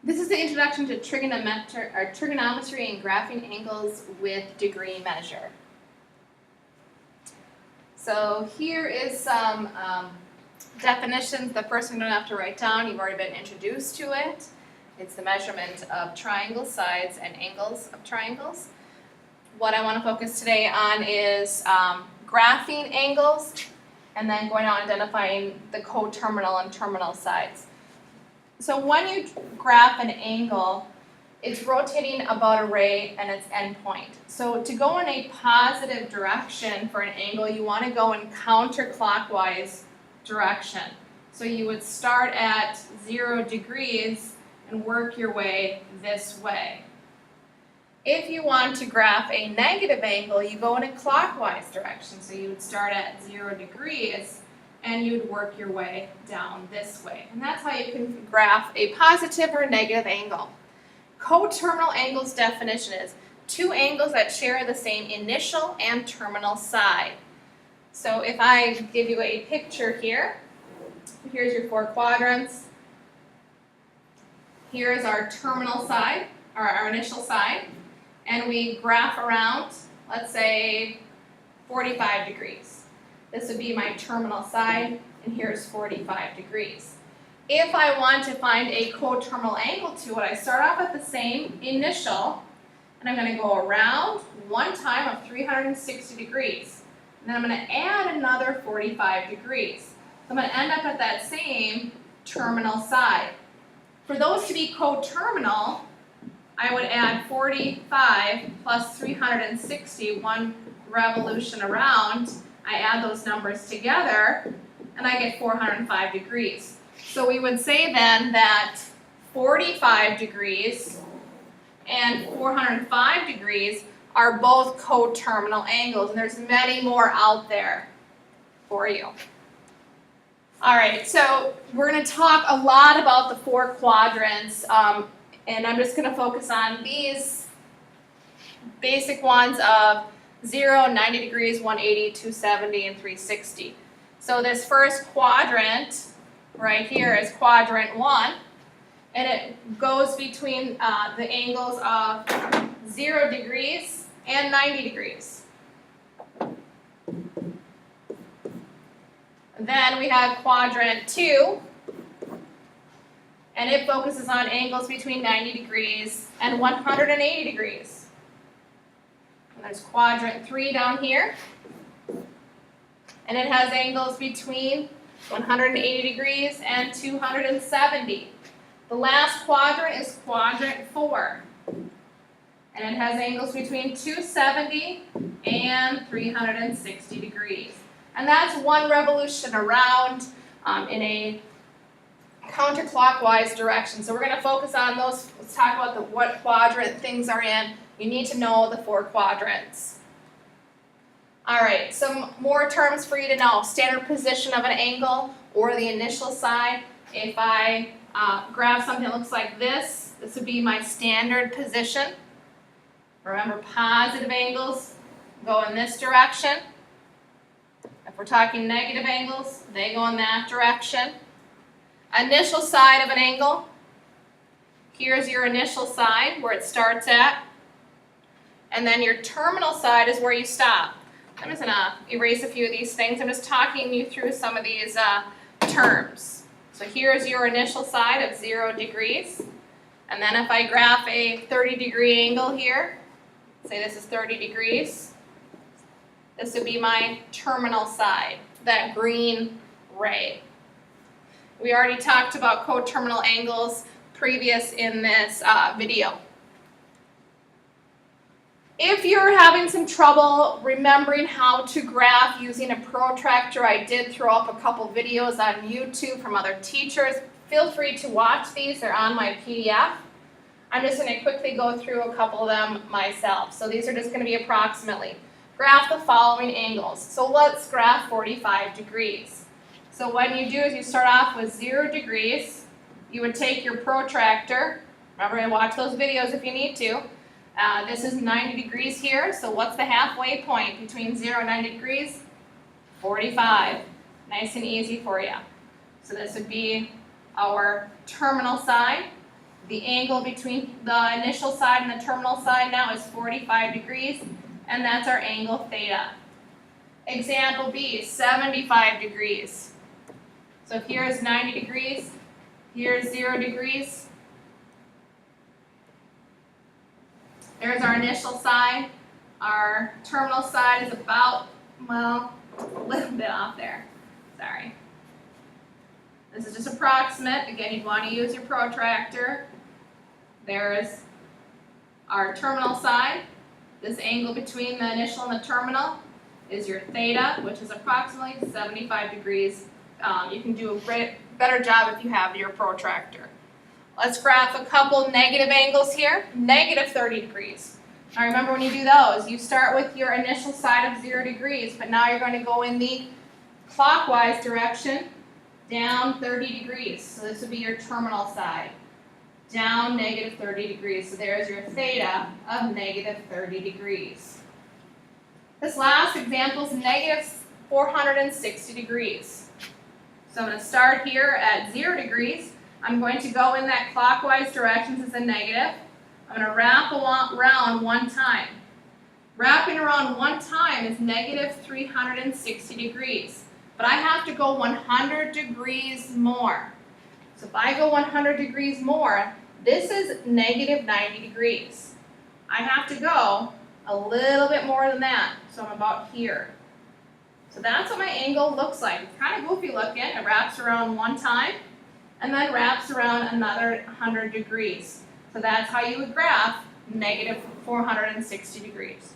This is the introduction to trigonometry and graphing angles with degree measure. So here is some definitions. The first one you don't have to write down. You've already been introduced to it. It's the measurement of triangle sides and angles of triangles. What I want to focus today on is graphing angles and then going on identifying the coterminal and terminal sides. So when you graph an angle, it's rotating about a ray and its endpoint. So to go in a positive direction for an angle, you want to go in counterclockwise direction. So you would start at 0 degrees and work your way this way. If you want to graph a negative angle, you go in a clockwise direction. So you would start at 0 degrees and you would work your way down this way. And that's how you can graph a positive or negative angle. Coterminal angles definition is two angles that share the same initial and terminal side. So if I give you a picture here, here's your four quadrants. Here's our terminal side, or our initial side, and we graph around, let's say, 45 degrees. This would be my terminal side, and here's 45 degrees. If I want to find a coterminal angle to it, I start off at the same initial, and I'm going to go around one time of 360 degrees. And then I'm going to add another 45 degrees. So I'm going to end up at that same terminal side. For those to be coterminal, I would add 45 plus 360, one revolution around. I add those numbers together, and I get 405 degrees. So we would say then that 45 degrees and 405 degrees are both coterminal angles, and there's many more out there for you. All right, so we're going to talk a lot about the four quadrants, and I'm just going to focus on these basic ones of 0, 90 degrees, 180, 270, and 360. So this first quadrant right here is quadrant 1, and it goes between the angles of 0 degrees and 90 degrees. Then we have quadrant 2, and it focuses on angles between 90 degrees and 180 degrees. And there's quadrant 3 down here, and it has angles between 180 degrees and 270. The last quadrant is quadrant 4, and it has angles between 270 and 360 degrees. And that's one revolution around in a counterclockwise direction. So we're going to focus on those. Let's talk about what quadrant things are in. You need to know the four quadrants. All right, some more terms for you to know. Standard position of an angle or the initial side. If I graph something that looks like this, this would be my standard position. Remember, positive angles go in this direction. If we're talking negative angles, they go in that direction. Initial side of an angle. Here's your initial side where it starts at. And then your terminal side is where you stop. I'm just going to erase a few of these things. I'm just talking you through some of these terms. So here's your initial side of 0 degrees. And then if I graph a 30-degree angle here, say this is 30 degrees, this would be my terminal side, that green ray. We already talked about coterminal angles previous in this video. If you're having some trouble remembering how to graph using a protractor, I did throw up a couple videos on YouTube from other teachers. Feel free to watch these. They're on my PDF. I'm just going to quickly go through a couple of them myself. So these are just going to be approximately. Graph the following angles. So let's graph 45 degrees. So what you do is you start off with 0 degrees. You would take your protractor. Remember to watch those videos if you need to. This is 90 degrees here, so what's the halfway point between 0 and 90 degrees? 45. Nice and easy for you. So this would be our terminal side. The angle between the initial side and the terminal side now is 45 degrees, and that's our angle theta. Example B, 75 degrees. So here's 90 degrees, here's 0 degrees. There's our initial side. Our terminal side is about, well, a little bit off there. Sorry. This is just approximate. Again, you'd want to use your protractor. There's our terminal side. This angle between the initial and the terminal is your theta, which is approximately 75 degrees. You can do a better job if you have your protractor. Let's graph a couple negative angles here. Negative 30 degrees. Now remember when you do those, you start with your initial side of 0 degrees, but now you're going to go in the clockwise direction, down 30 degrees. So this would be your terminal side. Down negative 30 degrees. So there's your theta of negative 30 degrees. This last example is negative 460 degrees. So I'm going to start here at 0 degrees. I'm going to go in that clockwise direction as a negative. I'm going to wrap around one time. Wrapping around one time is negative 360 degrees. But I have to go 100 degrees more. So if I go 100 degrees more, this is negative 90 degrees. I have to go a little bit more than that. So I'm about here. So that's what my angle looks like. It's kind of goofy looking. It wraps around one time and then wraps around another 100 degrees. So that's how you would graph negative 460 degrees.